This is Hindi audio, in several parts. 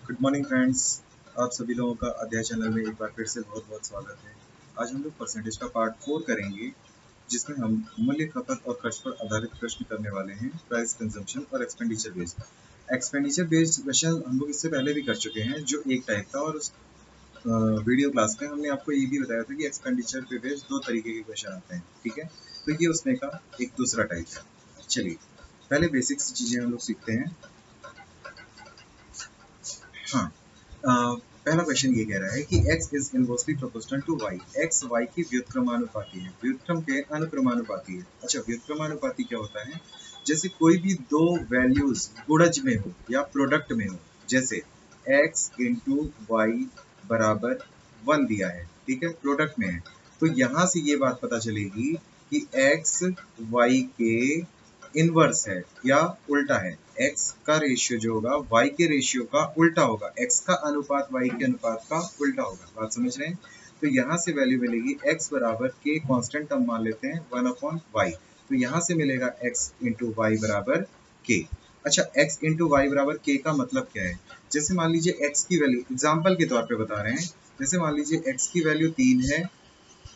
Good morning friends. आप सभी लोगों का अध्याय चैनल में एक बार फिर से बहुत बहुत स्वागत है। आज हम लोग परसेंटेज का पार्ट 4 करेंगे, जिसमें हम मूल्य खपत और खर्च पर आधारित प्रश्न करने वाले हैं। प्राइस, कंजम्पशन और expenditure based. Expenditure based question हम लोग इससे पहले भी कर चुके हैं, जो एक टाइप था, और उस वीडियो क्लास में हमने आपको ये भी बताया था कि एक्सपेंडिचर पे बेस्ड दो तरीके के क्वेश्चन आते हैं। ठीक है, तो ये उसमें का एक दूसरा टाइप है। चलिए पहले बेसिक्स चीज़ें हम लोग सीखते हैं। हाँ, पहला क्वेश्चन ये कह रहा है कि x is inversely proportional to y। x y की व्युत्क्रमानुपाती है। व्युत्क्रम के अनुक्रमानुपाती है। अच्छा, व्युत्क्रमानुपाती क्या होता है? जैसे कोई भी दो वैल्यूज गुणज में हो या प्रोडक्ट में हो, जैसे x इंटू वाई बराबर 1 दिया है, ठीक है, प्रोडक्ट में है, तो यहाँ से ये बात पता चलेगी कि x y के इनवर्स है या उल्टा है। x का रेशियो जो होगा y के रेशियो का उल्टा होगा। x का अनुपात y के अनुपात का उल्टा होगा। बात समझ रहे हैं? तो यहाँ से वैल्यू मिलेगी x बराबर k, कांस्टेंट टर्म मान लेते हैं 1/y। तो यहाँ से मिलेगा x इंटू वाई बराबर k। अच्छा, x इंटू वाई बराबर k का मतलब क्या है? जैसे मान लीजिए x की वैल्यू, एग्जाम्पल के तौर पे बता रहे हैं, जैसे मान लीजिए x की वैल्यू 3 है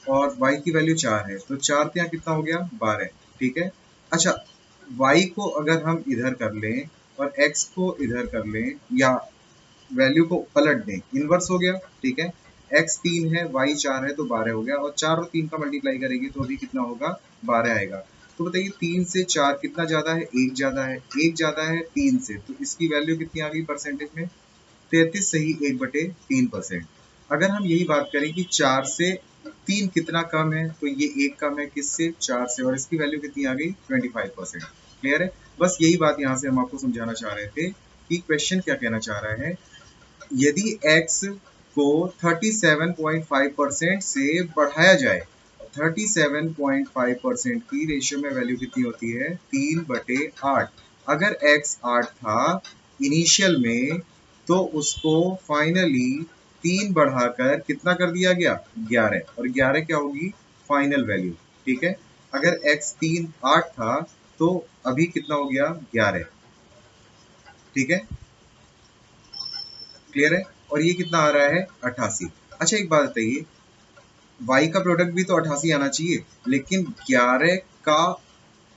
और y की वैल्यू 4 है, तो 4 यहाँ कितना हो गया? 12। ठीक है। अच्छा, y को अगर हम इधर कर लें और x को इधर कर लें, या वैल्यू को पलट दें, इनवर्स हो गया। ठीक है, x 3 है, y 4 है, तो 12 हो गया, और 4 और 3 का मल्टीप्लाई करेंगे तो अभी कितना होगा? 12 आएगा। तो बताइए 3 से 4 कितना ज्यादा है? 1 ज्यादा है। 1 ज्यादा है 3 से, तो इसकी वैल्यू कितनी आ गई परसेंटेज में? 33 सही 1/3%। अगर हम यही बात करें कि 4 से 3 कितना कम है, तो ये 1 कम है किससे? 4 से, और इसकी वैल्यू कितनी आ गई? 25%। क्लियर है? बस यही बात यहाँ से हम आपको समझाना चाह रहे थे कि क्वेश्चन क्या कहना चाह रहा है। यदि x को 37.5% से बढ़ाया जाए, 37.5% की रेशियो में वैल्यू कितनी होती है? 3/8। अगर x 8 था इनिशियल में, तो उसको फाइनली 3 बढ़ाकर कितना कर दिया गया? 11। और 11 क्या होगी? Final value. ठीक है, अगर x 8 था तो अभी कितना हो गया? 11। ठीक है, क्लियर है? और ये कितना आ रहा है? 88। अच्छा, एक बात बताइए, y का प्रोडक्ट भी तो 88 आना चाहिए, लेकिन 11 का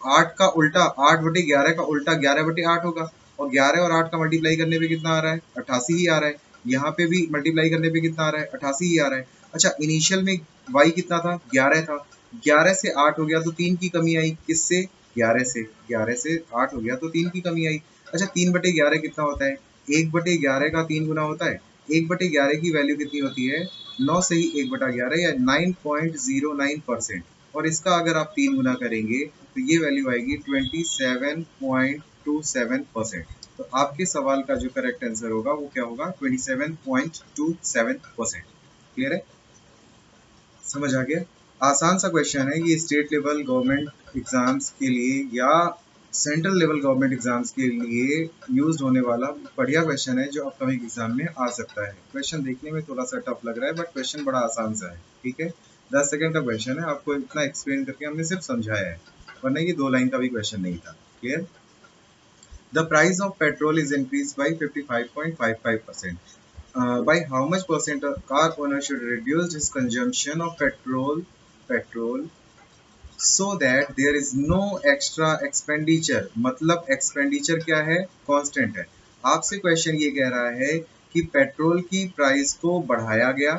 8 का उल्टा, 8/11 का उल्टा 11/8 होगा, और 11 और 8 का मल्टीप्लाई करने पे कितना आ रहा है? 88 ही आ रहा है। यहाँ पे भी मल्टीप्लाई करने पे कितना आ रहा है? 88 ही आ रहा है। अच्छा, इनिशियल में y कितना था? 11 था। 11 से 8 हो गया तो 3 की कमी आई। किससे? 11 से। 11 से 8 हो गया तो 3 की कमी आई। अच्छा, 3/11 कितना होता है? 1/11 का 3 गुना होता है। 1/11 की वैल्यू कितनी होती है? 9 से ही 1/11, या 9.09%। और इसका अगर आप 3 गुना करेंगे तो ये वैल्यू आएगी 27.27%। तो आपके सवाल का जो करेक्ट आंसर होगा वो क्या होगा? 27.27%। क्लियर है? समझ आ गया? आसान सा क्वेश्चन है ये। स्टेट लेवल गवर्नमेंट एग्जाम्स के लिए या सेंट्रल लेवल गवर्नमेंट एग्जाम्स के लिए यूज होने वाला बढ़िया क्वेश्चन है, जो अपकमिंग एग्जाम में आ सकता है। क्वेश्चन देखने में थोड़ा सा टफ लग रहा है, बट क्वेश्चन बड़ा आसान सा है। ठीक है, 10 सेकंड का क्वेश्चन है, आपको इतना एक्सप्लेन करके हमने सिर्फ समझाया है, वरना ये 2 लाइन का भी क्वेश्चन नहीं था। Clear? The price of petrol is increased by 55.55%. By how much percent a car owner should reduce his consumption of petrol so that there is no extra expenditure? मतलब एक्सपेंडिचर क्या है? कांस्टेंट है। आपसे क्वेश्चन ये कह रहा है कि पेट्रोल की प्राइस को बढ़ाया गया,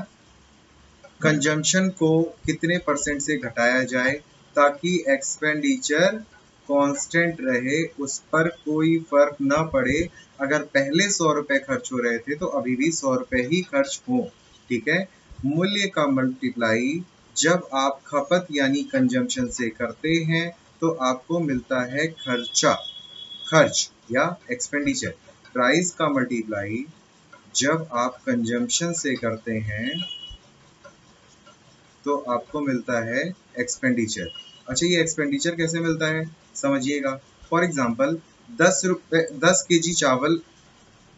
कंजम्पशन को कितने परसेंट से घटाया जाए ताकि एक्सपेंडिचर कांस्टेंट रहे, उस पर कोई फर्क ना पड़े। अगर पहले 100 रुपए खर्च हो रहे थे तो अभी भी 100 रुपए ही खर्च हो। ठीक है, मूल्य का मल्टीप्लाई जब आप खपत यानी कंजम्पशन से करते हैं तो आपको मिलता है खर्चा, खर्च या एक्सपेंडिचर। प्राइस का मल्टीप्लाई जब आप कंजम्पशन से करते हैं तो आपको मिलता है एक्सपेंडिचर। अच्छा, ये एक्सपेंडिचर कैसे मिलता है? समझिएगा। फॉर एग्जाम्पल 10 केजी चावल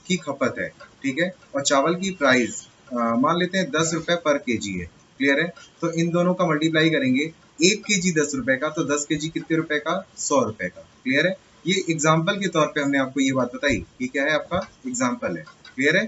की खपत है, ठीक है, और चावल की प्राइस मान लेते हैं 10 रुपए पर केजी है। क्लियर है? तो इन दोनों का मल्टीप्लाई करेंगे, 1 केजी 10 रुपए का, तो 10 केजी कितने रुपए का? 100 रुपए का। क्लियर है? ये एग्जाम्पल के तौर पे हमने आपको ये बात बताई। ये क्या है? आपका एग्जाम्पल है। क्लियर है?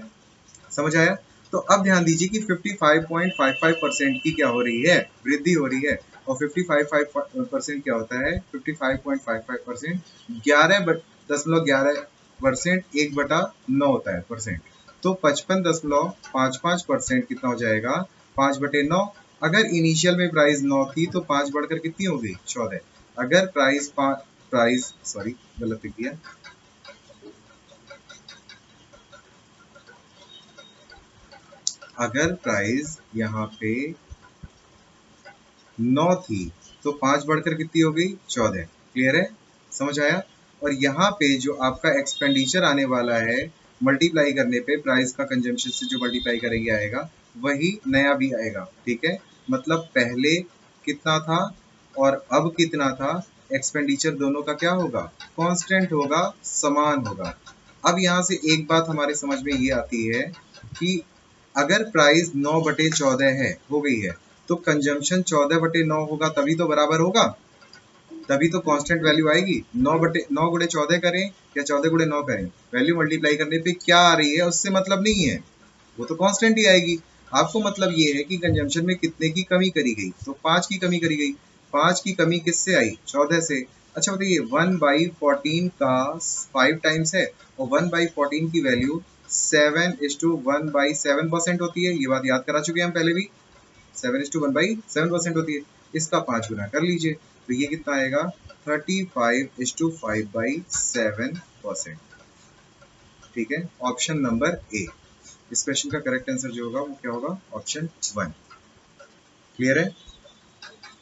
समझ आया? तो अब ध्यान दीजिए कि 55.55% की क्या हो रही है, वृद्धि हो रही है। और 55.5% क्या होता है, 55.55% 11.11% 1/9 होता है परसेंट। तो 55.55% कितना हो जाएगा, 5/9। अगर इनिशियल में प्राइस 9 थी तो 5 बढ़कर कितनी हो गई, 14। अगर प्राइस सॉरी गलत लिख दिया, अगर प्राइस यहाँ पे 9 थी तो 5 बढ़कर कितनी हो गई, 14। क्लियर है, समझ आया? और यहाँ पे जो आपका एक्सपेंडिचर आने वाला है मल्टीप्लाई करने पे, प्राइस का कंजम्पशन से जो मल्टीप्लाई करेंगे आएगा, वही नया भी आएगा। ठीक है, मतलब पहले कितना था और अब कितना था, एक्सपेंडिचर दोनों का क्या होगा, कांस्टेंट होगा, समान होगा। अब यहाँ से एक बात हमारे समझ में ये आती है कि अगर प्राइस 9/14 है, हो गई है, तो कंजम्पशन 14/9 होगा, तभी तो बराबर होगा, तभी तो कांस्टेंट वैल्यू आएगी। 9 गुणे 14 करें या 14 गुणे 9 करें, वैल्यू मल्टीप्लाई करने पे क्या आ रही है उससे मतलब नहीं है, वो तो कांस्टेंट ही आएगी। आपको मतलब ये है कि कंजम्पशन में कितने की कमी करी गई, तो 5 की कमी करी गई। 5 की कमी किससे आई, 14 से। अच्छा बताइए, 1/14 का 5 टाइम्स है और 1/14 की वैल्यू 7:1/7% होती है, ये बात याद करा चुके हैं हम पहले भी। 7:1/7% होती है, इसका 5 गुना कर लीजिए तो ये कितना आएगा, 35:5/7%। ठीक है, ऑप्शन नंबर ए इस क्वेश्चन का करेक्ट आंसर जो होगा वो क्या होगा, ऑप्शन 1। क्लियर है?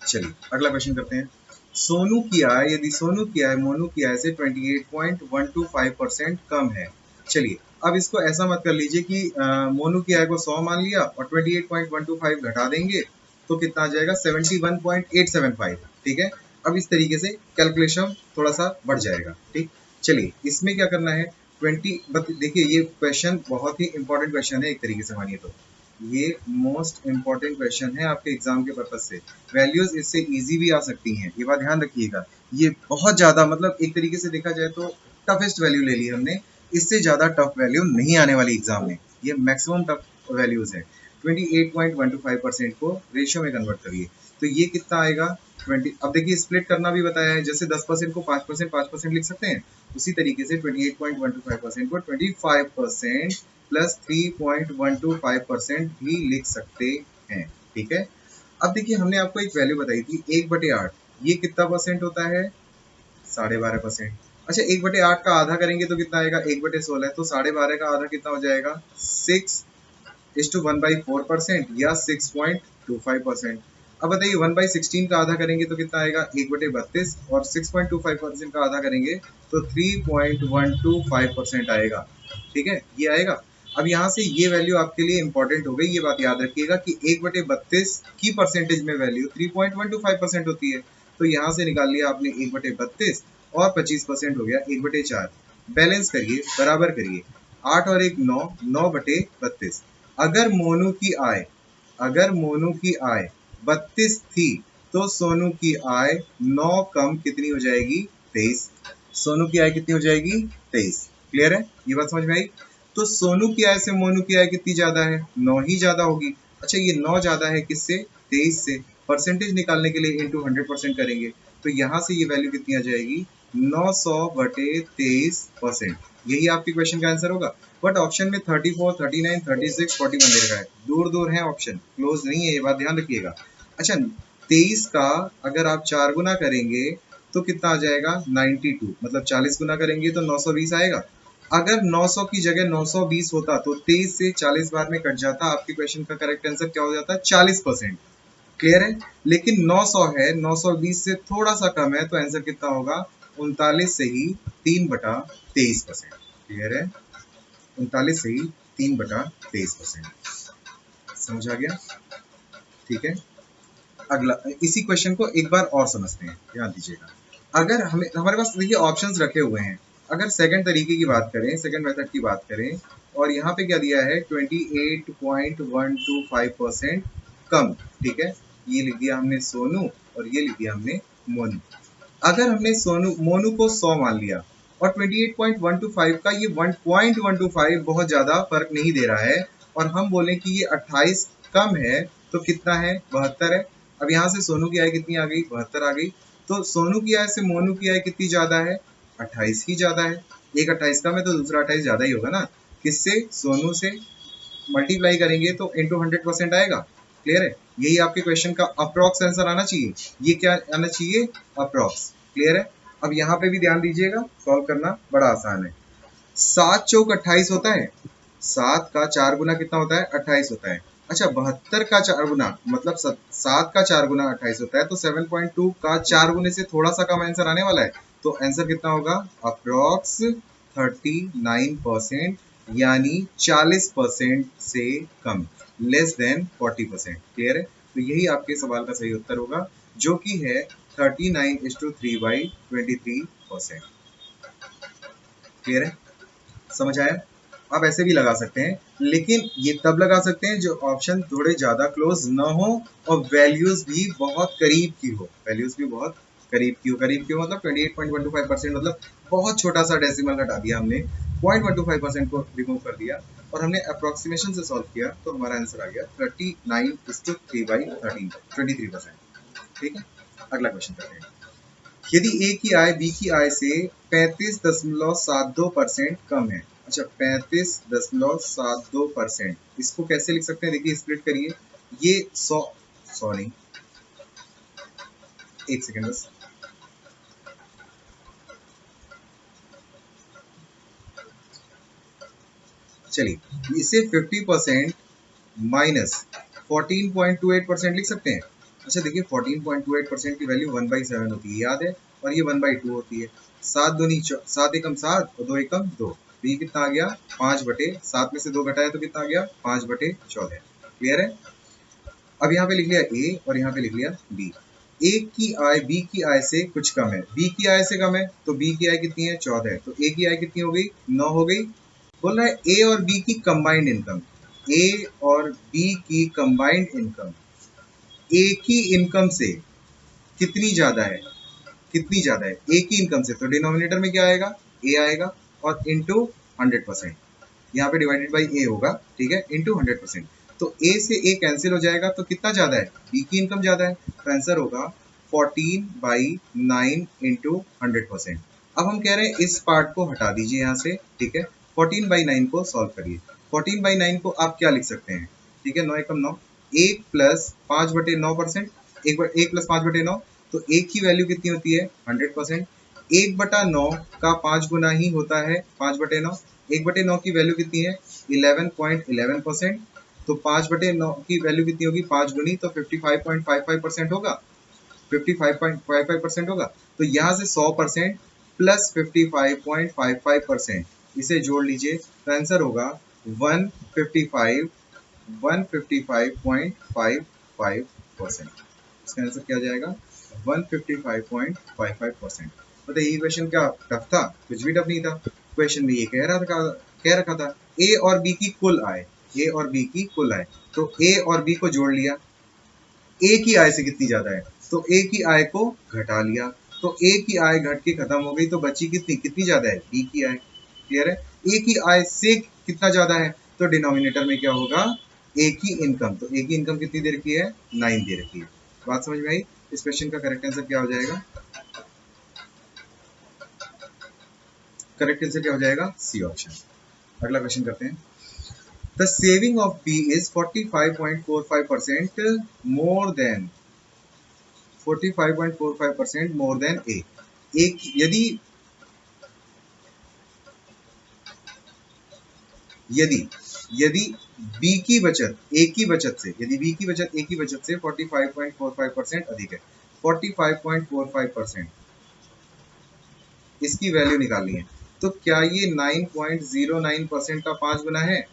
चलिए अगला क्वेश्चन करते हैं। सोनू की आय, यदि सोनू की आय मोनू की आय से 28.125% कम है। चलिए अब इसको ऐसा मत कर लीजिए कि मोनू की आय को 100 मान लिया और 28.125 घटा देंगे तो कितना आ जाएगा, 71.875। ठीक है, अब इस तरीके से कैलकुलेशन थोड़ा सा बढ़ जाएगा। ठीक, चलिए इसमें क्या करना है, 20, देखिए ये क्वेश्चन बहुत ही इंपॉर्टेंट क्वेश्चन है, एक तरीके से मानिए तो ये मोस्ट इंपॉर्टेंट क्वेश्चन है आपके एग्जाम के पर्पज से। वैल्यूज इससे इजी भी आ सकती हैं, ये बात ध्यान रखिएगा। ये बहुत ज्यादा, मतलब एक तरीके से देखा जाए तो टफेस्ट वैल्यू ले ली हमने, इससे ज्यादा टफ वैल्यू नहीं आने वाली एग्जाम में, ये मैक्सिमम टफ वैल्यूज है। 28.125% को रेशियो में कन्वर्ट करिए तो ये कितना आएगा, 20। अब देखिए स्प्लिट करना भी बताया है, जैसे 10% को 5% लिख सकते हैं, उसी तरीके से 28.125% को 25% प्लस 3.125% भी लिख सकते हैं। ठीक है, अब देखिए हमने आपको एक वैल्यू बताई थी 1/8, ये कितना परसेंट होता है, 12.5%। अच्छा 1/8 का आधा करेंगे तो कितना आएगा, 1/16, तो 12.5 का आधा कितना हो जाएगा, 6:1/4% या 6.25%। अब बताइए 1/16 का आधा करेंगे तो कितना आएगा, 1/32, और 6.25% का आधा करेंगे तो 3.125% आएगा। ठीक है, ये आएगा। अब यहाँ से ये वैल्यू आपके लिए इंपॉर्टेंट हो गई, ये बात याद रखिएगा कि 1/32 की परसेंटेज में वैल्यू 3.125% होती है, तो यहाँ से निकाल लिया आपने 1/32 और 25% हो गया 1/4। बैलेंस करिए, बराबर करिए, 8 और 1 9, 9/32। अगर मोनू की आय, अगर मोनू की आय 32 थी तो सोनू की आय 9 कम कितनी हो जाएगी, 23। सोनू की आय कितनी हो जाएगी, 23। क्लियर है, ये बात समझ में आई? तो सोनू की आय से मोनू की आय कितनी ज्यादा है, 9 ही ज्यादा होगी। अच्छा ये 9 ज्यादा है किससे, 23 से। परसेंटेज निकालने के लिए इंटू 100% करेंगे तो यहाँ से ये वैल्यू कितनी आ जाएगी, 900/23%। यही आपके क्वेश्चन का आंसर होगा। बट ऑप्शन में 34, 39, 36, 41 दे रखा है, दूर दूर है ऑप्शन, क्लोज नहीं है, ये बात ध्यान रखिएगा। अच्छा 23 का अगर आप 4 गुना करेंगे तो कितना आ जाएगा, 92, मतलब 40 गुना करेंगे तो 920 आएगा। अगर 900 की जगह 920 होता तो 23 से 40 बार में कट जाता, आपके क्वेश्चन का करेक्ट आंसर क्या हो जाता, 40%। क्लियर है, लेकिन 900 है, 920 से थोड़ा सा कम है, तो आंसर कितना होगा, 39 से ही 3/23%। क्लियर है, 39 से ही 3/23%। समझ आ गया? ठीक है, अगला इसी क्वेश्चन को एक बार और समझते हैं, ध्यान दीजिएगा। अगर हमें हमारे पास देखिए ऑप्शंस रखे हुए हैं, अगर सेकंड तरीके की बात करें, सेकंड मेथड की बात करें, और यहाँ पे क्या दिया है, 28.125% कम। ठीक है, ये लिख दिया हमने सोनू और ये लिख दिया हमने मोनू। अगर हमने मोनू को 100 मान लिया और 28.125 का ये 1.125 बहुत ज्यादा फर्क नहीं दे रहा है, और हम बोले कि ये 28 कम है तो कितना है, 72 है। अब यहाँ से सोनू की आय कितनी आ गई, 72 आ गई। तो सोनू की आय से मोनू की आय कितनी ज्यादा है, 28 ही ज्यादा है। एक 28 कम है तो दूसरा 28 ज्यादा ही होगा ना। किससे, सोनू से मल्टीप्लाई करेंगे तो इंटू 100% आएगा। क्लियर है, यही आपके क्वेश्चन का अप्रॉक्स आंसर आना चाहिए। ये क्या आना चाहिए, अप्रॉक्स। क्लियर है। अब यहाँ पे भी ध्यान दीजिएगा, सॉल्व करना बड़ा आसान है। 7 चौक 28 होता है, 7 का 4 गुना कितना होता है, 28 होता है। अच्छा 72 का 4 गुना मतलब 7 का 4 गुना 28 होता है, तो 7.2 का 4 गुने से थोड़ा सा कम आंसर आने वाला है। तो आंसर कितना होगा, अप्रॉक्स 39%, यानी 40% से कम, लेस देन 40%। क्लियर है, तो यही आपके सवाल का सही उत्तर होगा, जो कि है 39:3/23%। क्लियर है, समझ आया। आप ऐसे भी लगा सकते हैं, लेकिन ये तब लगा सकते हैं जो ऑप्शन थोड़े ज्यादा क्लोज ना हो और वैल्यूज भी बहुत करीब की हो। वैल्यूज भी बहुत करीब की हो। करीब की हो मतलब 28.125%, मतलब बहुत छोटा सा डेसिमल घटा दिया हमने, 0.125% को रिमूव कर दिया और हमने अप्रोक्सीमेशन से सॉल्व किया, तो हमारा आंसर आ गया 39:3/23%। ठीक है, अगला क्वेश्चन करते हैं। यदि ए की आय बी की आय से 35.72% कम है। अच्छा 35.72%, इसको कैसे लिख सकते हैं, देखिए स्प्लिट करिए। ये 100 नहीं, एक सेकेंड बस। चलिए इसे 50% माइनस 14.28% लिख सकते हैं। अच्छा देखिए 14.28% की वैल्यू 1/7 होती है, याद है, और ये 1/2 होती है। 7 दूनी 7 एकम 7 और 2 एकम 2, तो ये कितना आ गया, 5/7 में से 2 घटाया तो कितना आ गया, 5/14। क्लियर है। अब यहाँ पे लिख लिया ए और यहाँ पे लिख लिया बी। ए की आय बी की आय से कुछ कम है, बी की आय से कम है, तो बी की आय कितनी है, 14 है, तो ए की आय कितनी हो गई, 9 हो गई। बोल रहा है ए और बी की कंबाइंड इनकम, ए और बी की कंबाइंड इनकम एक ही इनकम से कितनी ज्यादा है, कितनी ज्यादा है, एक ही इनकम से, तो डिनोमिनेटर में क्या आएगा, ए आएगा और इंटू 100%, यहाँ पे डिवाइडेड बाई ए होगा, ठीक है, इंटू 100%। तो ए से ए कैंसिल हो जाएगा, तो कितना ज्यादा है, बी की इनकम ज्यादा है, तो आंसर होगा 14/9 इंटू 100%। अब हम कह रहे हैं इस पार्ट को हटा दीजिए यहाँ से, ठीक है, 14/9 को सॉल्व करिए। 14/9 को आप क्या लिख सकते हैं, ठीक है, 9 एकम 9, 1 प्लस 5/9%, 1 प्लस 5/9, तो एक की वैल्यू कितनी होती है, 100%। 1/9 का 5 गुना ही होता है 5/9, 1/9 की वैल्यू कितनी है, 11.11%, तो 5/9 की वैल्यू कितनी होगी, 5 गुनी, तो 55.55% होगा, 55.55% होगा। तो यहाँ से 100% प्लस 55.55%, इसे जोड़ लीजिए, तो आंसर होगा 155.55%। इसका आंसर क्या जाएगा, 155.55%। मतलब ये क्वेश्चन क्या टफ था, कुछ भी टफ नहीं था। क्वेश्चन में ये कह रखा था ए और बी की कुल आय, ए और बी की कुल आय, तो ए और बी को जोड़ लिया, ए की आय से कितनी ज्यादा है, तो ए की आय को घटा लिया, तो ए की आय घट के खत्म हो गई, तो बची कितनी, कितनी ज्यादा है, बी की आय। क्लियर है, ए की आय से कितना ज्यादा है, तो डिनोमिनेटर में क्या होगा, ए की इनकम, तो ए की इनकम कितनी दे रखी है, 9 दे रखी है। बात समझ में आई। इस क्वेश्चन का करेक्ट आंसर क्या हो जाएगा, करेक्ट आंसर क्या हो जाएगा, सी ऑप्शन। अगला क्वेश्चन करते हैं। The saving of B is 45.45% more than 45.45% more than A। एक यदि यदि B की बचत A की बचत से, यदि B की बचत A की बचत से 45.45% अधिक है, 45.45%, इसकी वैल्यू निकालनी है, तो क्या ये 9.09% का 5 गुना है,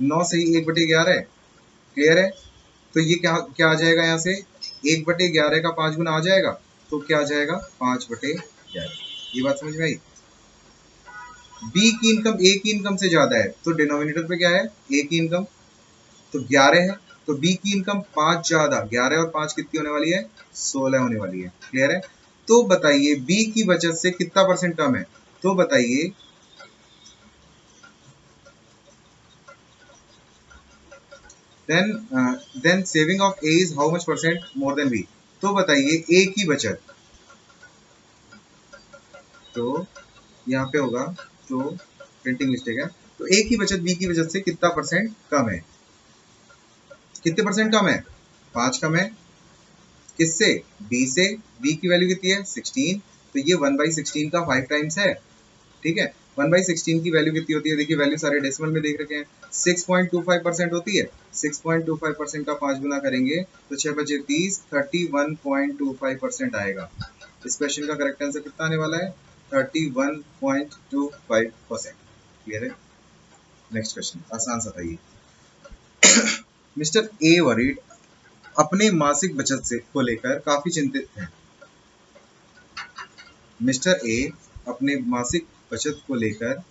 9 से ही 1/11 है। क्लियर है, तो ये क्या क्या आ जाएगा, यहाँ से 1/11 का 5 गुना आ जाएगा, तो क्या आ जाएगा, 5/11। ये बात समझ में आई। बी की इनकम ए की इनकम से ज्यादा है, तो डिनोमिनेटर पे क्या है, ए की इनकम, तो 11 है, तो बी की इनकम 5 ज्यादा, 11 और 5 कितनी होने वाली है, 16 होने वाली है। क्लियर है, तो बताइए बी की बचत से कितना परसेंट कम है, तो बताइए then saving of A is how much percent more than B. तो बताइए ए की बचत, तो यहाँ पे होगा, तो प्रिंटिंग मिस्टेक है, तो ए की बचत बी की बचत से कितना परसेंट कम है, कितने परसेंट कम है, 5 कम है। किससे, बी से, बी की वैल्यू कितनी है 16, तो ये 1/16 का 5 टाइम्स है, ठीक है। 1/16 की वैल्यू कितनी होती है, देखिए वैल्यू सारे डेसिमल में देख रखे हैं, 6.25% होती है। 6.25% का 5 गुना करेंगे तो 6 बचे 30, 31.25% आएगा। इस क्वेश्चन का करेक्ट आंसर कितना आने वाला है, 31.25%। क्लियर है। नेक्स्ट क्वेश्चन आसान सा था ये। मिस्टर ए वरीड अपने मासिक बचत से को लेकर काफी चिंतित हैं। मिस्टर ए अपने मासिक बचत को लेकर,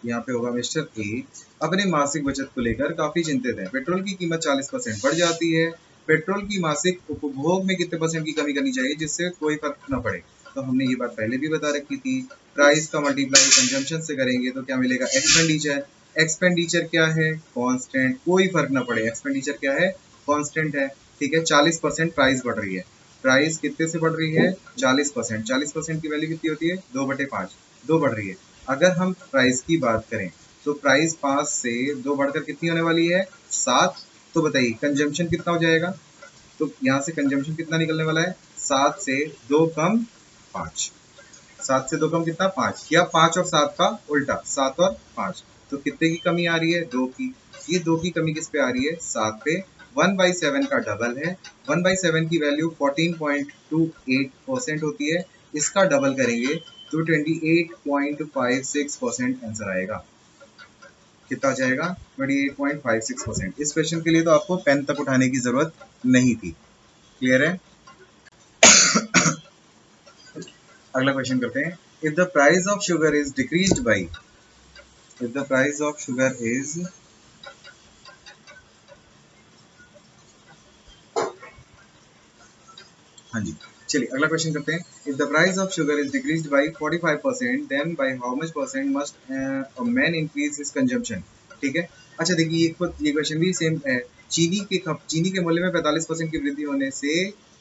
यहाँ पे होगा मिस्टर ए अपने मासिक बचत को लेकर काफी चिंतित है। पेट्रोल की कीमत 40% बढ़ जाती है। पेट्रोल की मासिक उपभोग में कितने परसेंट की कमी करनी चाहिए जिससे कोई फर्क न पड़े। तो हमने ये बात पहले भी बता रखी थी, प्राइस का मल्टीप्लाई कंजम्पशन से करेंगे तो क्या मिलेगा, एक्सपेंडिचर। एक्सपेंडिचर क्या है, कांस्टेंट, कोई फर्क ना पड़े, एक्सपेंडिचर क्या है, कांस्टेंट है, ठीक है। 40% प्राइस बढ़ रही है, प्राइस कितने से बढ़ रही है, 40%। 40% की वैल्यू कितनी होती है, 2/5, 2 बढ़ रही है। अगर हम प्राइस की बात करें तो प्राइस 5 से 2 बढ़कर कितनी होने वाली है, 7। तो बताइए कंजम्पशन कितना हो जाएगा, तो यहाँ से कंजम्पशन कितना निकलने वाला है, 7 से 2 कम 5। 7 से 2 कम कितना, 5, या 5 और 7 का उल्टा, 7 और 5, तो कितने की कमी आ रही है, 2 की। ये 2 की कमी किस पे आ रही है, 7 पे। 1/7 का डबल है, 1/7 की वैल्यू 14.28% होती है, इसका डबल करेंगे तो 28.56% आंसर आएगा। कितना आ जाएगा, 28.56%। इस क्वेश्चन के लिए तो आपको पेन तक उठाने की जरूरत नहीं थी। क्लियर है। अगला क्वेश्चन करते हैं। If the price of sugar is decreased by, if the price of sugar is, हाँ जी चलिए अगला क्वेश्चन करते हैं। If the price of sugar is decreased by 45%, then by how much percent must a man increase his consumption. ठीक है। अच्छा देखिए ये क्वेश्चन भी सेम है। चीनी के मूल्य में 45% की वृद्धि होने से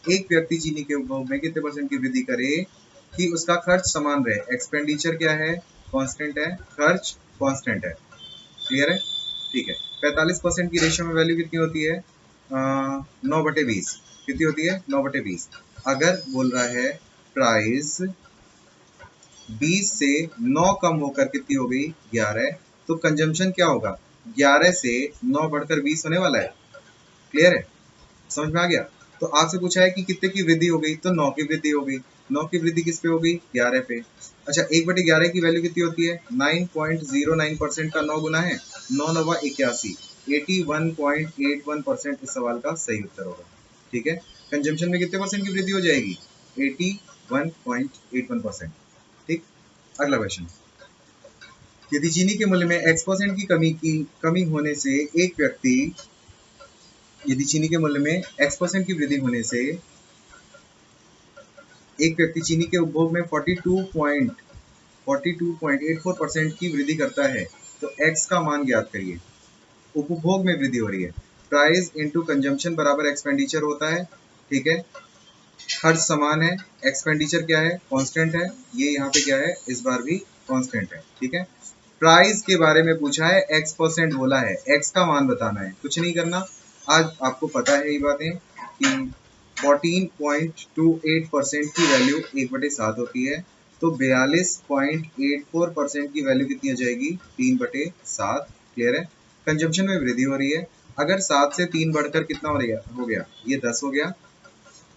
एक व्यक्ति चीनी के उपभोग में कितने परसेंट की वृद्धि करे कि उसका खर्च समान रहे। एक्सपेंडिचर क्या है, कांस्टेंट है, खर्च कांस्टेंट है। क्लियर है, ठीक है। 45% की रेशियो में वैल्यू कितनी होती है, 9/20। कितनी होती है, 9/20। अगर बोल रहा है प्राइस 20 से 9 कम होकर कितनी हो गई, 11, तो कंजम्पशन क्या होगा, 11 से 9 बढ़कर 20 होने वाला है। क्लियर है, समझ में आ गया। तो आपसे पूछा है कि कितने की वृद्धि हो गई, तो 9 की वृद्धि हो गई। 9 की वृद्धि किस पे हो गई, 11 पे। अच्छा 1/11 की वैल्यू कितनी होती है, 9.09% का 9 गुना है, 9 9 81, 81.81% इस सवाल का सही उत्तर होगा। ठीक है। कंजम्पशन में कितने परसेंट की वृद्धि हो जाएगी, 81.81%। ठीक। अगला क्वेश्चन। यदि चीनी के मूल्य में x% की कमी होने से एक व्यक्ति, यदि चीनी के मूल्य में x% की वृद्धि होने से एक व्यक्ति चीनी के उपभोग में 42.84% की वृद्धि करता है, तो x का मान ज्ञात करिए। उपभोग में वृद्धि हो रही है, प्राइस इनटू कंजम्पशन बराबर एक्सपेंडिचर होता है। ठीक है। खर्च समान है, एक्सपेंडिचर क्या है, कांस्टेंट है, ये यहाँ पे क्या है, इस बार भी कांस्टेंट है। ठीक है। प्राइस के बारे में पूछा है, x% बोला है, x का मान बताना है, कुछ नहीं करना। आज आपको पता है ये बातें कि 14.28% की वैल्यू 1/7 होती है, तो 42.84% की वैल्यू कितनी हो जाएगी, 3/7। क्लियर है। कंजम्पशन में वृद्धि हो रही है, अगर 7 से 3 बढ़कर कितना हो गया, ये 10 हो गया।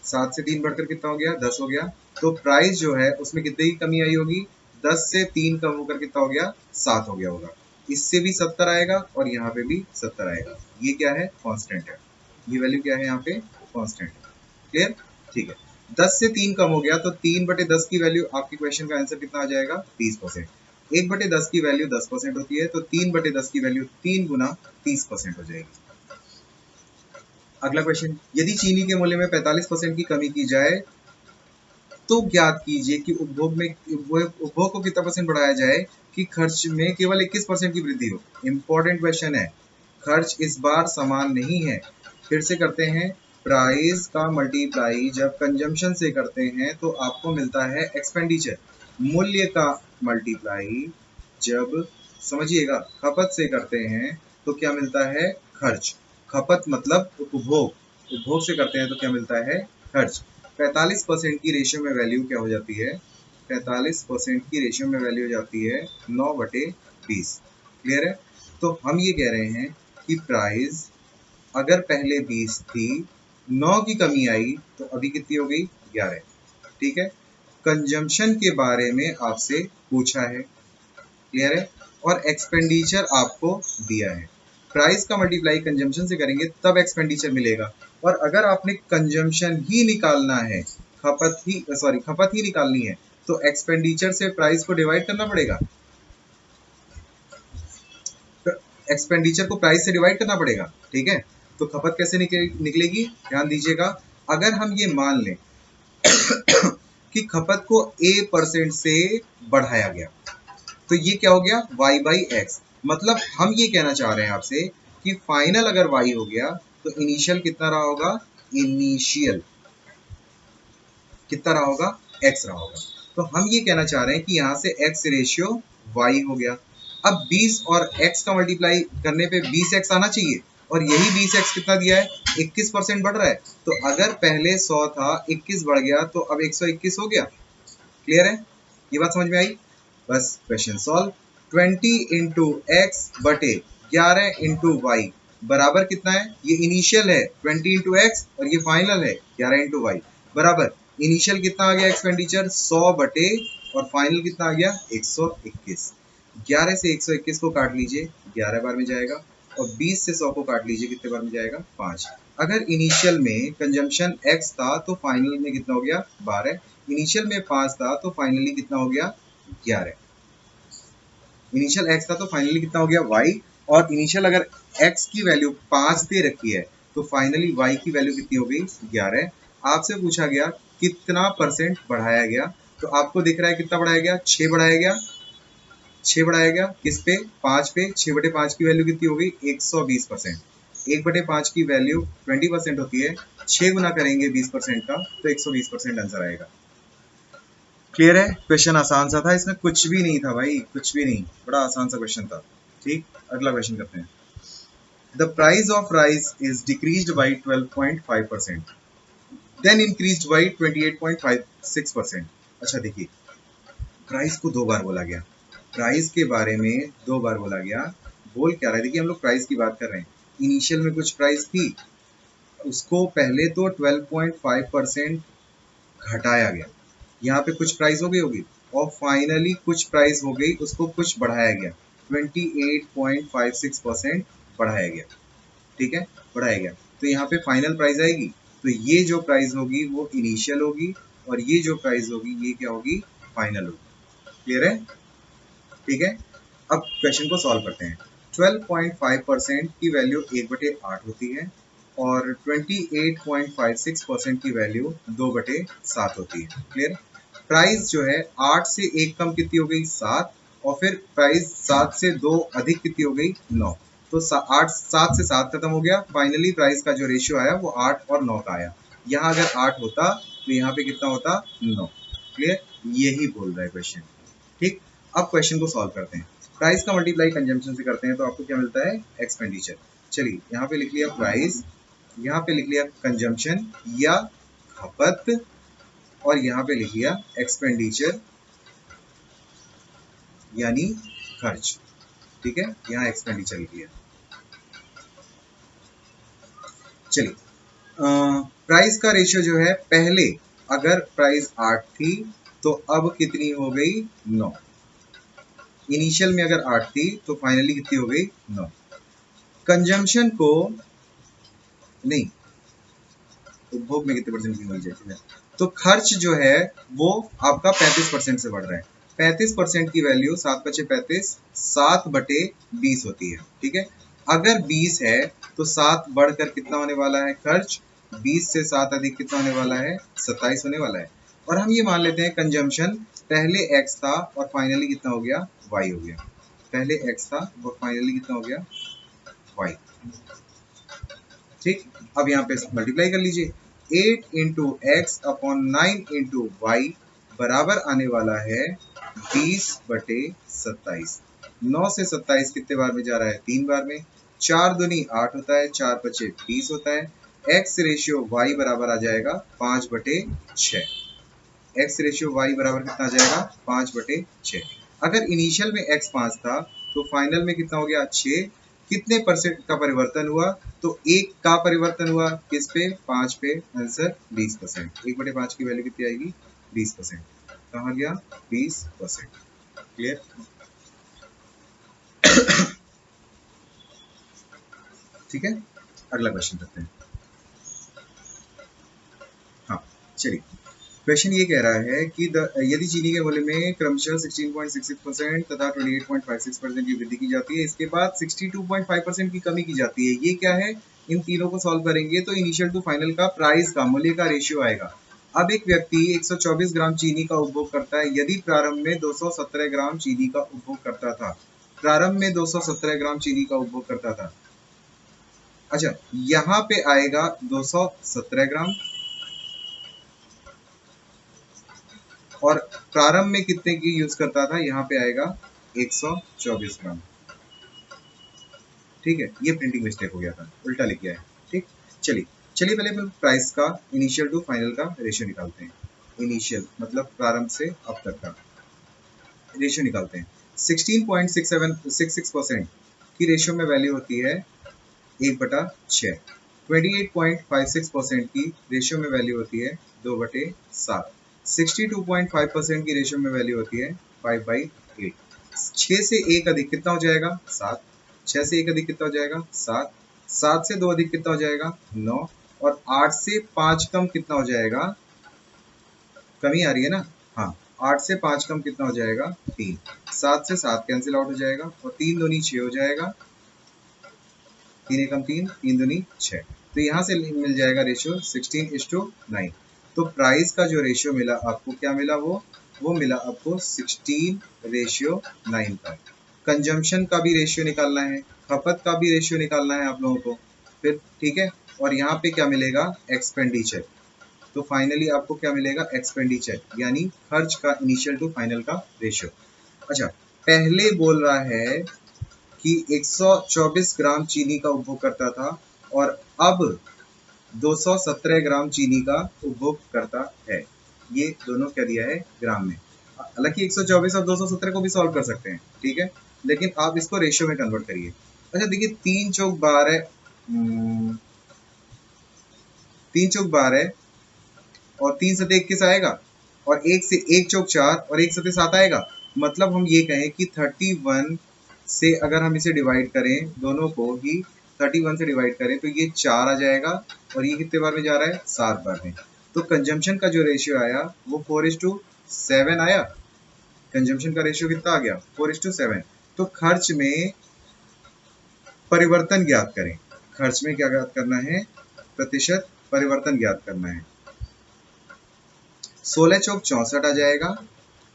7 से 3 बढ़कर कितना हो गया, 10 हो गया। तो प्राइस जो है उसमें कितने की कमी आई होगी, 10 से 3 कम होकर कितना हो गया, 7 हो गया होगा। इससे भी 70 आएगा और यहाँ पे भी 70 आएगा। ये क्या है, कांस्टेंट है, ये वैल्यू क्या है यहाँ पे, कांस्टेंट है। क्लियर, ठीक है। 10 से 3 कम हो गया तो 3/10 की वैल्यू, आपके क्वेश्चन का आंसर कितना आ जाएगा, 30%। 1/10 की वैल्यू 10% होती है, तो 3/10 की वैल्यू 3 गुना 30% हो जाएगी। अगला क्वेश्चन। यदि चीनी के मूल्य में 45% की कमी की जाए तो ज्ञात कीजिए कि उपभोग को कितना परसेंट बढ़ाया जाए कि खर्च में केवल 21% की वृद्धि हो। इंपॉर्टेंट क्वेश्चन है। खर्च इस बार समान नहीं है। फिर से करते हैं, प्राइस का मल्टीप्लाई जब कंजम्पशन से करते हैं तो आपको मिलता है एक्सपेंडिचर। मूल्य का मल्टीप्लाई जब, समझिएगा, खपत से करते हैं तो क्या मिलता है? खर्च। खपत मतलब उपभोग, उपभोग से करते हैं तो क्या मिलता है? खर्च। 45% की रेशियो में वैल्यू क्या हो जाती है? 45% की रेशियो में वैल्यू हो जाती है 9/20। क्लियर है? तो हम ये कह रहे हैं कि प्राइस अगर पहले 20 थी, 9 की कमी आई तो अभी कितनी हो गई? 11। ठीक है? कंजम्पशन के बारे में आपसे पूछा है, क्लियर है? और एक्सपेंडिचर आपको दिया है। प्राइस का मल्टीप्लाई कंजम्पशन से करेंगे तब एक्सपेंडिचर मिलेगा। और अगर आपने कंजम्पशन ही निकालना है, खपत ही निकालनी है, तो एक्सपेंडिचर से प्राइस को डिवाइड करना पड़ेगा। एक्सपेंडिचर को प्राइस से डिवाइड करना पड़ेगा। ठीक है? तो खपत कैसे निकलेगी? ध्यान दीजिएगा, अगर हम ये मान लें कि खपत को A% से बढ़ाया गया तो ये क्या हो गया? y/x। मतलब हम ये कहना चाह रहे हैं आपसे कि फाइनल अगर y हो गया तो इनिशियल कितना रहा होगा? इनिशियल कितना रहा होगा? x रहा होगा। तो हम ये कहना चाह रहे हैं कि यहाँ से x रेशियो y हो गया। अब 20 और x का मल्टीप्लाई करने पे 20x आना चाहिए, और यही 20x कितना दिया है? 21% बढ़ रहा है। तो अगर पहले 100 था, 21 बढ़ गया तो अब 121 हो गया। क्लियर है? ये बात समझ में आई? बस क्वेश्चन सॉल्व। 20 इंटू एक्स बटे 11 इंटू वाई बराबर कितना है? ये इनिशियल है 20 इंटू एक्स और ये फाइनल है 11 इंटू वाई। बराबर इनिशियल कितना आ गया? एक्सपेंडिचर 100 बटे, और फाइनल कितना आ गया? 121। 11 से 121 को काट लीजिए, 11 बार में जाएगा, और 20 से 100 को काट लीजिए, कितने बार में जाएगा? 5। अगर इनिशियल में कंजम्पशन x था तो फाइनल में कितना हो गया? 12। इनिशियल में 5 था तो फाइनली कितना हो गया? 11। इनिशियल x था तो फाइनली कितना हो गया? y। और इनिशियल अगर x की वैल्यू 5 दे रखी है तो फाइनली y की वैल्यू कितनी हो गई? 11। आपसे पूछा गया कितना परसेंट बढ़ाया गया, तो आपको दिख रहा है कितना बढ़ाया गया? 6 बढ़ाया गया। 6 बढ़ाया गया किस पे? 5 पे। 6/5 की वैल्यू कितनी हो गई? 120%। 1/5 की वैल्यू 20% होती है, 6 गुना करेंगे 20% का तो 120% आंसर आएगा। क्लियर है? क्वेश्चन आसान सा था, इसमें कुछ भी नहीं था भाई, कुछ भी नहीं, बड़ा आसान सा क्वेश्चन था। ठीक, अगला क्वेश्चन करते हैं। The price of rice is decreased by 12.5%, then increased by 28.56%। अच्छा देखिए, प्राइस को 2 बार बोला गया, प्राइस के बारे में 2 बार बोला गया। बोल क्या रहा है? देखिए, हम लोग प्राइस की बात कर रहे हैं। इनिशियल में कुछ प्राइस थी, उसको पहले तो 12.5% घटाया गया, यहाँ पे कुछ प्राइस हो गई होगी, और फाइनली कुछ प्राइस हो गई, उसको कुछ बढ़ाया गया, 28.56% बढ़ाया गया। ठीक है, बढ़ाया गया, तो यहाँ पे फाइनल प्राइस आएगी। तो ये जो प्राइस होगी वो इनिशियल होगी, और ये जो प्राइस होगी ये क्या होगी? फाइनल होगी। क्लियर है? ठीक है, अब क्वेश्चन को सॉल्व करते हैं। 12.5% की वैल्यू 1/8 होती है, और 28.56% की वैल्यू 2/7 होती है। क्लियर? प्राइस जो है 8 से 1 कम कितनी हो गई? 7। और फिर प्राइस 7 से 2 अधिक कितनी हो गई? 9। तो 7 से 7 खत्म हो गया, फाइनली प्राइस का जो रेशियो आया वो 8 और 9 का आया। यहाँ अगर 8 होता तो यहाँ पे कितना होता? 9। क्लियर? यही बोल रहा है क्वेश्चन। ठीक, अब क्वेश्चन को सॉल्व करते हैं। प्राइस का मल्टीप्लाई कंजम्पशन से करते हैं तो आपको क्या मिलता है? एक्सपेंडिचर। चलिए, यहाँ पे लिख लिया प्राइस, यहाँ पे लिख लिया कंजम्पशन या खपत, और यहाँ पे लिख लिया एक्सपेंडिचर यानी खर्च। ठीक है, यहाँ एक्सपेंडिचर लिख लिया। चलिए, प्राइस का रेशियो जो है, पहले अगर प्राइस 8 थी तो अब कितनी हो गई? 9। इनिशियल में अगर 8 थी तो फाइनली कितनी हो गई? 9। कंजम्पशन को नहीं, उपभोग में कितने परसेंट की मिल जाएगी? तो खर्च जो है वो आपका 35% से बढ़ रहा है। 35% की वैल्यू 7/35 7/20 होती है। ठीक है, अगर 20 है तो 7 बढ़कर कितना होने वाला है? खर्च। 20 से 7 अधिक कितना होने वाला है? 27 होने वाला है। और हम ये मान लेते हैं कंजम्पशन पहले x था और फाइनली कितना हो गया? y हो गया। पहले x था और फाइनली कितना हो गया? y। ठीक, अब यहाँ पे मल्टीप्लाई कर लीजिए, 8 into x upon 9 into y बराबर आने वाला है 20/27। 9 से 27 कितने बार में जा रहा है? 3 बार में। 4 दूनी 8 होता है, 4 बचे 20 होता है। एक्स रेशियो वाई बराबर आ जाएगा 5/6। एक्स रेशियो वाई बराबर कितना आ जाएगा? 5/6। अगर इनिशियल में एक्स 5 था तो फाइनल में कितना हो गया? 6। कितने परसेंट का परिवर्तन हुआ? तो 1 का परिवर्तन हुआ किस पे? 5 पे। आंसर 20%। 1/5 की वैल्यू कितनी आएगी? 20%। कहाँ गया? 20%। क्लियर? ठीक है, अगला क्वेश्चन करते हैं। हाँ चलिए, क्वेश्चन ये कह रहा है कि यदि चीनी के मूल्य में क्रमशः 16.66% तथा 28.56% की वृद्धि की जाती है, इसके बाद 62.5% की कमी की जाती है, ये क्या है? इन तीनों को सॉल्व करेंगे तो इनिशियल टू फाइनल का प्राइस का मूल्य का रेशियो आएगा। अब एक व्यक्ति 124 ग्राम चीनी का उपभोग करता है यदि प्रारंभ में 217 ग्राम चीनी का उपभोग करता था। प्रारंभ में 217 ग्राम चीनी का उपभोग करता था। अच्छा, यहाँ पे आएगा 217 ग्राम और प्रारंभ में कितने की यूज करता था? यहाँ पे आएगा 124 ग्राम। ठीक है, ये प्रिंटिंग मिस्टेक हो गया था, उल्टा लिख गया है। ठीक, चलिए चलिए पहले अपन प्राइस का इनिशियल टू फाइनल का रेशियो निकालते हैं। इनिशियल मतलब प्रारंभ से अब तक का रेशियो निकालते हैं। 16.66% की रेशियो में वैल्यू होती है 1/6। 28.56% की रेशियो में वैल्यू होती है 2/7। 62.5% की रेशियो में वैल्यू होती है 5/8। 6 से 1 अधिक कितना हो जाएगा? 7। 6 से 1 अधिक कितना हो जाएगा? 7। 7 से 2 अधिक कितना हो जाएगा? 9। और 8 से 5 कम कितना हो जाएगा? कमी आ रही है ना? हाँ, 8 से 5 कम कितना हो जाएगा? 3। 7 से 7 कैंसिल आउट हो जाएगा और 3 दूनी 6 हो जाएगा। 3 एकम 3, 3 दूनी 6। तो यहाँ से मिल जाएगा रेशियो 16:9। तो प्राइस का जो रेशियो मिला आपको, क्या मिला? वो मिला आपको 16:9 का। कंजम्पशन का भी रेशियो निकालना है, खपत का भी रेशियो निकालना है आप लोगों को फिर। ठीक है, और यहाँ पे क्या मिलेगा? एक्सपेंडिचर। तो फाइनली आपको क्या मिलेगा? एक्सपेंडिचर यानी खर्च का इनिशियल टू फाइनल का रेशियो। अच्छा, पहले बोल रहा है कि 124 ग्राम चीनी का उपभोग करता था और अब 217 ग्राम चीनी का उपभोग करता है। ये दोनों क्या दिया है? ग्राम में। हालांकि 124 और 217 को भी सॉल्व कर सकते हैं, ठीक है, लेकिन आप इसको रेशियो में कन्वर्ट करिए। अच्छा देखिए, 3 चौक 12, 3 चौक 12 और 3 सते 21 आएगा और 1 चौक 4 और 1 सते 7 आएगा। मतलब हम ये कहें कि 31 से अगर हम इसे डिवाइड करें, दोनों को ही 31 से डिवाइड करें तो ये 4 आ जाएगा और ये कितने बार में जा रहा है? 7 बार में। तो कंजम्पशन का जो रेशियो आया वो 4:7 आया। कंजम्पशन का रेशियो कितना आ गया? 4:7। तो खर्च में परिवर्तन ज्ञात करें। खर्च में क्या ज्ञात करना है? प्रतिशत परिवर्तन ज्ञात करना है। 16 चौक 64 आ जाएगा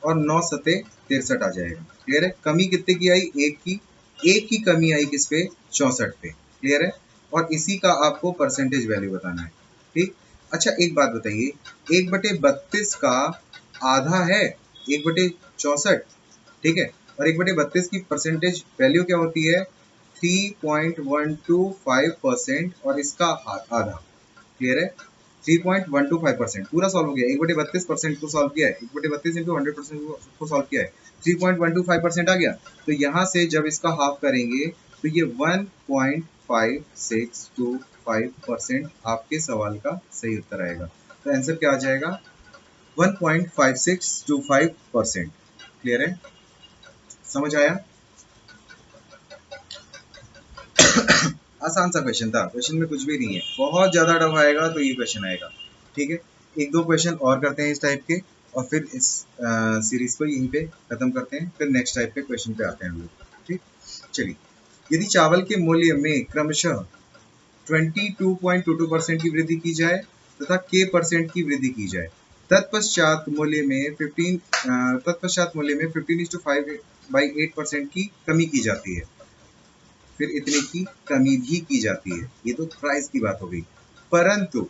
और 9 सते 63 आ जाएगा। क्लियर है? कमी कितने की आई? 1 की कमी आई किस पे? 64 पे। क्लियर है? और इसी का आपको परसेंटेज वैल्यू बताना है। ठीक, अच्छा एक बात बताइए, 1/32 का आधा है 1/64, ठीक है, और 1/32 की परसेंटेज वैल्यू क्या होती है? 3.125% और इसका आधा। क्लियर है? 3.125%। पूरा सॉल्व हो गया। 1/32% को सॉल्व किया है, 1/32 इंटू 100% को सॉल्व किया है, 3.125% आ गया। तो यहाँ से जब इसका हाफ करेंगे तो ये 1.5625% आपके सवाल का सही उत्तर आएगा। तो आंसर क्या आ जाएगा? 1.5625%। क्लियर है? समझ आया? आसान सा क्वेश्चन था, क्वेश्चन में कुछ भी नहीं है। बहुत ज्यादा टफ आएगा तो ये क्वेश्चन आएगा। ठीक है, एक दो क्वेश्चन और करते हैं इस टाइप के और फिर इस सीरीज को यहीं पे खत्म करते हैं, फिर नेक्स्ट टाइप के क्वेश्चन पे आते हैं हम लोग। ठीक, चलिए, यदि चावल के मूल्य में क्रमशः 22.22% की वृद्धि की जाए तथा k% की वृद्धि की जाए, तत्पश्चात मूल्य में 15/8% की कमी की जाती है। फिर इतने की कमी भी की जाती है। ये तो प्राइस की बात हो गई। परंतु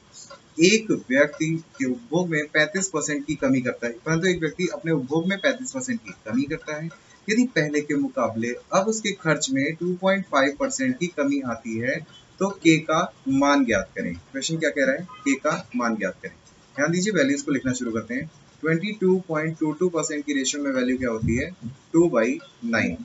एक व्यक्ति के उपभोग में 35% की कमी करता है, परंतु एक व्यक्ति अपने उपभोग में 35% की कमी करता है यदि पहले के मुकाबले अब उसके खर्च में 2.5% की कमी आती है तो के का मान ज्ञात करें। क्वेश्चन क्या कह रहा है? के का मान ज्ञात करें। ध्यान दीजिए, वैल्यूज को लिखना शुरू करते हैं। 22.22% की रेशियो में वैल्यू क्या होती है? 2/9।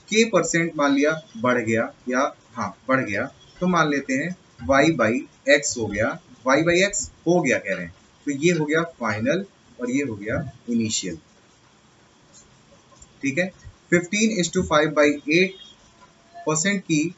के परसेंट मान लिया बढ़ गया, या हाँ बढ़ गया, तो मान लेते हैं y/x हो गया, y/x हो गया कह रहे हैं, तो ये हो गया फाइनल और ये हो गया इनिशियल। ठीक है, 15:5/8% की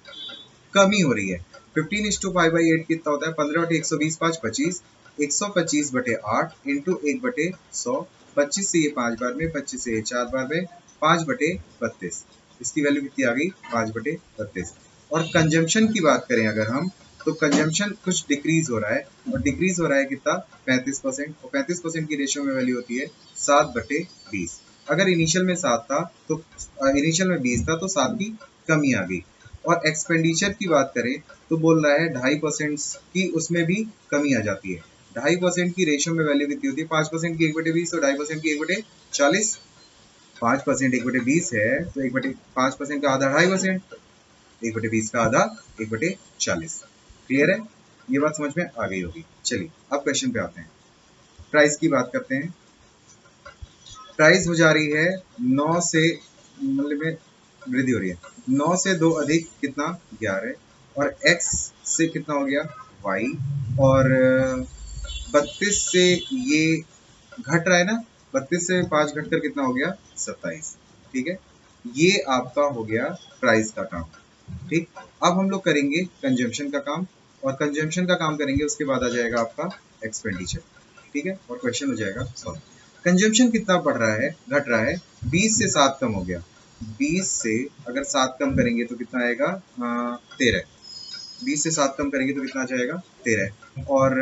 कमी हो रही है। 15:5/8 कितना होता है? 15/120 5 25, 125/8 इंटू 1/100, 25 से ये 5 बार में, 25 से ये 4 बार में, 5/32। इसकी वैल्यू कितनी आ गई? 5/32। और कंजम्पशन की बात करें अगर हम, तो कंजम्पशन कुछ डिक्रीज हो रहा है, और डिक्रीज हो रहा है कितना? 35%। और 35% की रेशियो में वैल्यू होती है 7/20। अगर इनिशियल में 7 था तो इनिशियल में 20 था तो 7 की कमी आ गई। और एक्सपेंडिचर की बात करें तो बोल रहा है 2.5% की उसमें भी कमी आ जाती है। 2.5% की रेशियो में वैल्यू कितनी होती है? 5% की 1/20 और 2.5% की 1/40। 5% 1/20 है तो 1/5% का आधा 2.5%, 1/20 का आधा 1/40। क्लियर है? ये बात समझ में आ गई होगी। चलिए अब क्वेश्चन पे आते हैं। प्राइस की बात करते हैं। प्राइस हो जा रही है 9 से, मतलब में वृद्धि हो रही है। 9 से 2 अधिक कितना? 11। और x से कितना हो गया? y। और 32 से ये घट रहा है ना, 32 से 5 घटकर कितना हो गया? 27। ठीक है, ये आपका हो गया प्राइस का काम। ठीक, अब हम लोग करेंगे कंजम्पशन का काम, और कंजम्पशन का काम करेंगे उसके बाद आ जाएगा आपका एक्सपेंडिचर। ठीक है, और क्वेश्चन हो जाएगा सॉल्व। कंजम्पशन कितना बढ़ रहा है? घट रहा है। 20 से 7 कम हो गया। 20 से अगर 7 कम करेंगे तो कितना आएगा? 13। 20 से 7 कम करेंगे तो कितना आ जाएगा? 13। और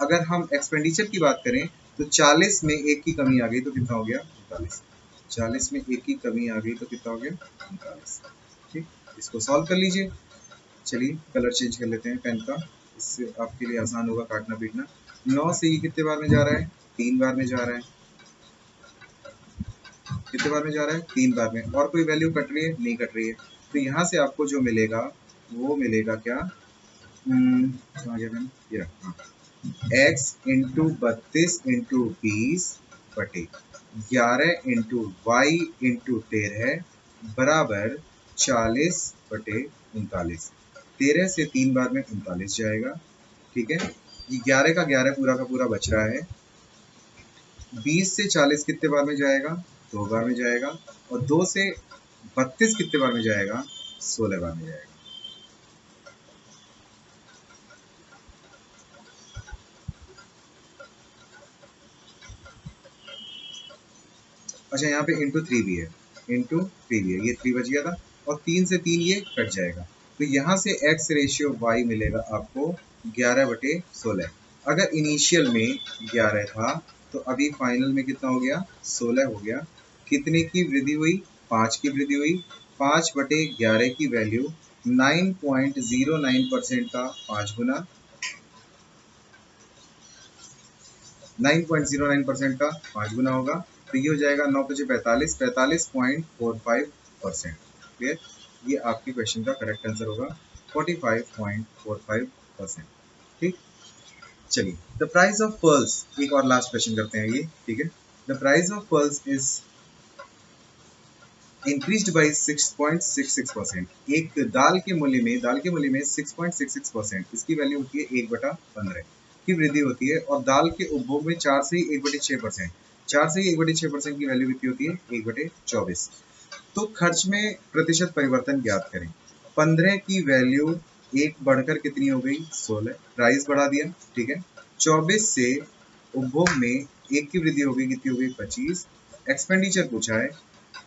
अगर हम एक्सपेंडिचर की बात करें तो 40 में 1 की कमी आ गई तो कितना हो गया? 39। 40 में 1 की कमी आ गई तो कितना हो गया? 39। ठीक, इसको सॉल्व कर लीजिए। चलिए कलर चेंज कर लेते हैं पेन का, इससे आपके लिए आसान होगा काटना पीटना। 9 से ये कितने बार में जा रहा है? 3 बार में जा रहा है। कितने बार में जा रहा है? 3 बार में। और कोई वैल्यू कट रही है? नहीं कट रही है। तो यहाँ से आपको जो मिलेगा वो मिलेगा क्या? कहाँ गया मैंने? ये रहा, हाँ। x इंटू 32 इंटू 20 बटे 11 इंटू वाई इंटू 13 बराबर 40/39। 13 से 3 बार में 39 जाएगा। ठीक है, ये 11 का 11 पूरा का पूरा बच रहा है। 20 से 40 कितने बार में जाएगा? 2 बार में जाएगा। और 2 से 32 कितने बार में जाएगा? 16 बार में जाएगा। अच्छा, यहाँ पे इंटू 3 भी है, इंटू 3 भी है, ये 3 बच गया था, और 3 से 3 ये कट जाएगा। तो यहाँ से x रेशियो y मिलेगा आपको 11/16। अगर इनिशियल में 11 था तो अभी फाइनल में कितना हो गया? 16 हो गया। कितने की वृद्धि हुई? 5 की वृद्धि हुई। 5/11 की वैल्यू 9.09% का 5 गुना, 9.09% का 5 गुना होगा, तो ये हो जाएगा 9×5 = 45, 45.45%। क्लियर? ये आपके क्वेश्चन का करेक्ट आंसर होगा 45.45%। ठीक, चलिए द प्राइस ऑफ पर्ल्स, एक और लास्ट क्वेश्चन करते हैं ये। ठीक है, the price of pearls is increased by 6.66%। एक दाल के मूल्य में 6.66%, इसकी वैल्यू होती है 1/15 की वृद्धि होती है, और दाल के उपभोग में 4 से 1/6%, 4 से 1/6% की वैल्यू कितनी होती है? 1/24। तो खर्च में प्रतिशत परिवर्तन ज्ञात करें। 15 की वैल्यू 1 बढ़कर कितनी हो गई? 16। प्राइस बढ़ा दिया। ठीक है, 24 से उपभोग में 1 की वृद्धि हो गई, कितनी हो गई? 25। एक्सपेंडिचर पूछा है।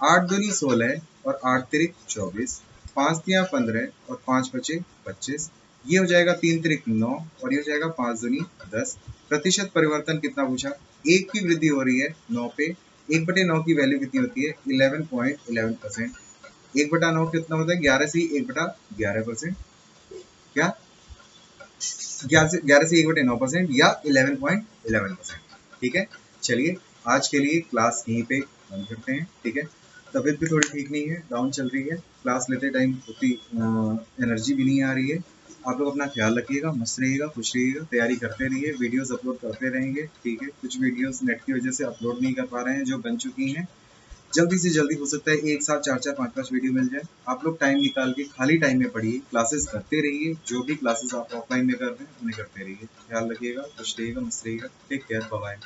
8 दूनी 16 और 8 तिरिक 24, 5 दिया 15 और 5 बचे 25। ये हो जाएगा 3 तिरिक 9 और ये हो जाएगा 5 दूनी 10। प्रतिशत परिवर्तन कितना पूछा? 1 की वृद्धि हो रही है 9 पे। 1/9 की वैल्यू कितनी होती है? 11.11%। 1/9 कितना होता है? 11 से 1/11%, क्या 11 से 1/9% या 11.11%। ठीक है, चलिए आज के लिए क्लास यहीं पे बंद करते हैं। ठीक है, तबीयत भी थोड़ी ठीक नहीं है, डाउन चल रही है, क्लास लेते टाइम उतनी एनर्जी भी नहीं आ रही है। आप लोग अपना ख्याल रखिएगा, मस्त रहिएगा, खुश रहिएगा, तैयारी करते रहिए, वीडियोस अपलोड करते रहेंगे। ठीक है, कुछ वीडियोस नेट की वजह से अपलोड नहीं कर पा रहे हैं जो बन चुकी हैं, जल्दी से जल्दी हो सकता है एक साथ 4-4 5-5 वीडियो मिल जाए। आप लोग टाइम निकाल के खाली टाइम में पढ़िए, क्लासेस करते रहिए, जो भी क्लासेस आप ऑफलाइन में कर रहे हैं उन्हें करते रहिए। ख्याल रखिएगा, खुश रहिएगा, मस्त रहिएगा, टेक केयर, बाय बाय।